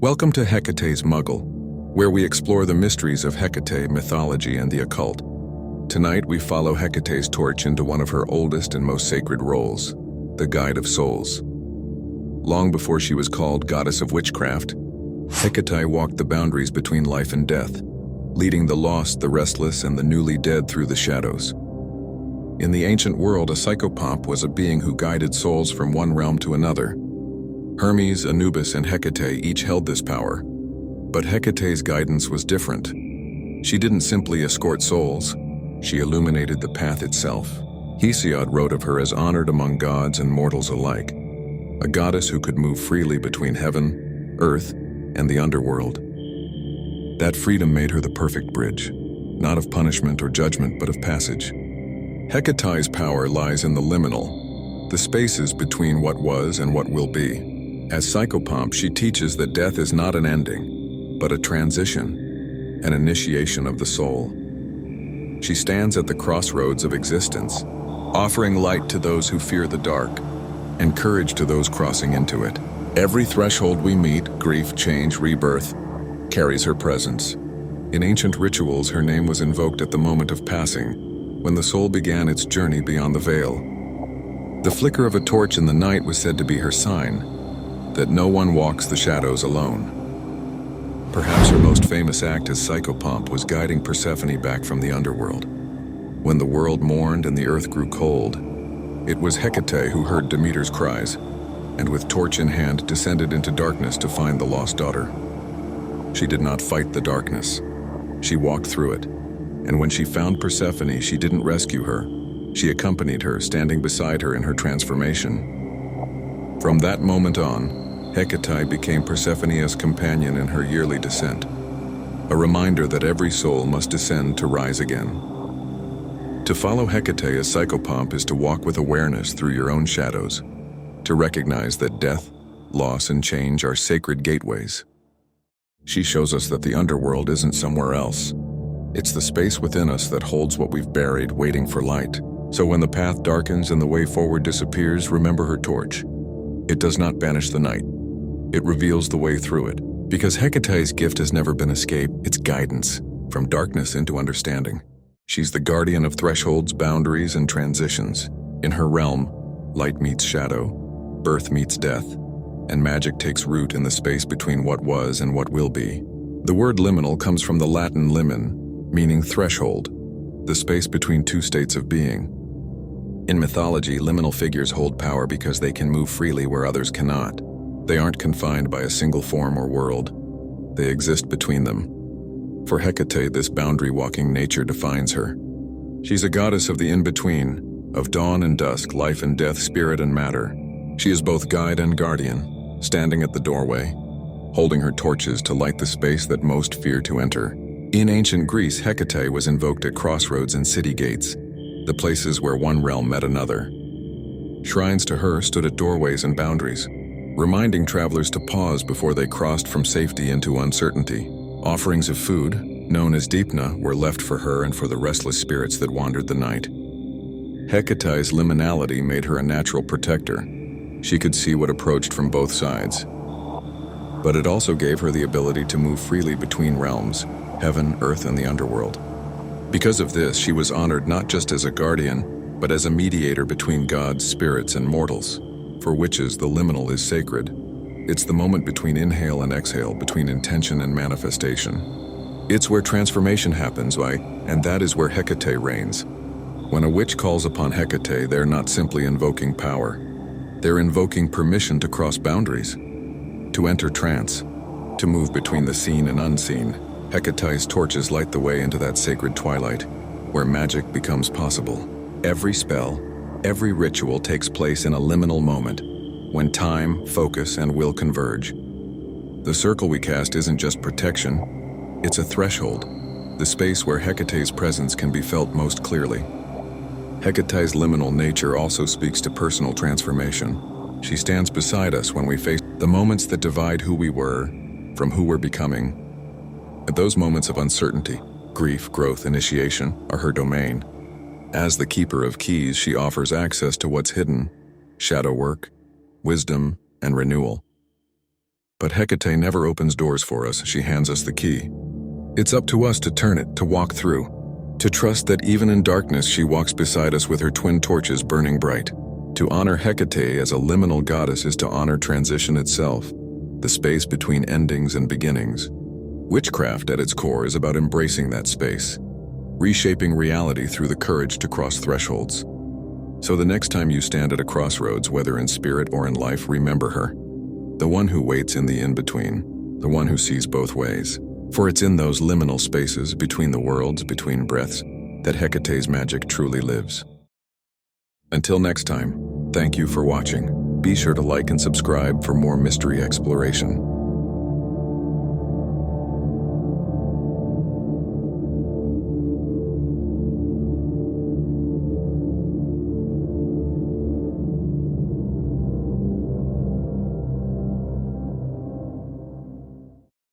Welcome to Hecate's Muggle, where we explore the mysteries of Hekate, mythology, and the occult. Tonight, we follow Hecate's torch into one of her oldest and most sacred roles, the Guide of Souls. Long before she was called Goddess of Witchcraft, Hekate walked the boundaries between life and death, leading the lost, the restless, and the newly dead through the shadows. In the ancient world, a psychopomp was a being who guided souls from one realm to another. Hermes, Anubis, and Hekate each held this power, but Hecate's guidance was different. She didn't simply escort souls, she illuminated the path itself. Hesiod wrote of her as honored among gods and mortals alike, a goddess who could move freely between heaven, earth, and the underworld. That freedom made her the perfect bridge, not of punishment or judgment, but of passage. Hecate's power lies in the liminal, the spaces between what was and what will be. As psychopomp, she teaches that death is not an ending, but a transition, an initiation of the soul. She stands at the crossroads of existence, offering light to those who fear the dark, and courage to those crossing into it. Every threshold we meet, grief, change, rebirth, carries her presence. In ancient rituals, her name was invoked at the moment of passing, when the soul began its journey beyond the veil. The flicker of a torch in the night was said to be her sign, that no one walks the shadows alone. Perhaps her most famous act as psychopomp was guiding Persephone back from the underworld. When the world mourned and the earth grew cold, it was Hekate who heard Demeter's cries, and with torch in hand descended into darkness to find the lost daughter. She did not fight the darkness. She walked through it, and when she found Persephone, she didn't rescue her. She accompanied her, standing beside her in her transformation. From that moment on, Hekate became Persephone's companion in her yearly descent, a reminder that every soul must descend to rise again. To follow Hekate as psychopomp is to walk with awareness through your own shadows, to recognize that death, loss, and change are sacred gateways. She shows us that the underworld isn't somewhere else. It's the space within us that holds what we've buried, waiting for light. So when the path darkens and the way forward disappears, remember her torch. It does not banish the night. It reveals the way through it. Because Hecate's gift has never been escape, it's guidance, from darkness into understanding. She's the guardian of thresholds, boundaries, and transitions. In her realm, light meets shadow, birth meets death, and magic takes root in the space between what was and what will be. The word liminal comes from the Latin limen, meaning threshold, the space between two states of being. In mythology, liminal figures hold power because they can move freely where others cannot. They aren't confined by a single form or world. They exist between them. For Hekate, this boundary-walking nature defines her. She's a goddess of the in-between, of dawn and dusk, life and death, spirit and matter. She is both guide and guardian, standing at the doorway, holding her torches to light the space that most fear to enter. In ancient Greece, Hekate was invoked at crossroads and city gates, the places where one realm met another. Shrines to her stood at doorways and boundaries, reminding travelers to pause before they crossed from safety into uncertainty. Offerings of food, known as deepna, were left for her and for the restless spirits that wandered the night. Hecate's liminality made her a natural protector. She could see what approached from both sides. But it also gave her the ability to move freely between realms, heaven, earth, and the underworld. Because of this, she was honored not just as a guardian, but as a mediator between gods, spirits, and mortals. For witches, the liminal is sacred. It's the moment between inhale and exhale, between intention and manifestation. It's where transformation happens, and that is where Hekate reigns. When a witch calls upon Hekate, they're not simply invoking power. They're invoking permission to cross boundaries, to enter trance, to move between the seen and unseen. Hecate's torches light the way into that sacred twilight, where magic becomes possible. Every spell, every ritual takes place in a liminal moment, when time, focus, and will converge. The circle we cast isn't just protection, it's a threshold, the space where Hecate's presence can be felt most clearly. Hecate's liminal nature also speaks to personal transformation. She stands beside us when we face the moments that divide who we were from who we're becoming. At those moments of uncertainty, grief, growth, initiation are her domain. As the keeper of keys, she offers access to what's hidden, shadow work, wisdom, and renewal. But Hekate never opens doors for us, she hands us the key. It's up to us to turn it, to walk through, to trust that even in darkness she walks beside us with her twin torches burning bright. To honor Hekate as a liminal goddess is to honor transition itself, the space between endings and beginnings. Witchcraft at its core is about embracing that space, reshaping reality through the courage to cross thresholds. So the next time you stand at a crossroads, whether in spirit or in life, remember her. The one who waits in the in-between, the one who sees both ways. For it's in those liminal spaces, between the worlds, between breaths, that Hecate's magic truly lives. Until next time, thank you for watching. Be sure to like and subscribe for more mystery exploration.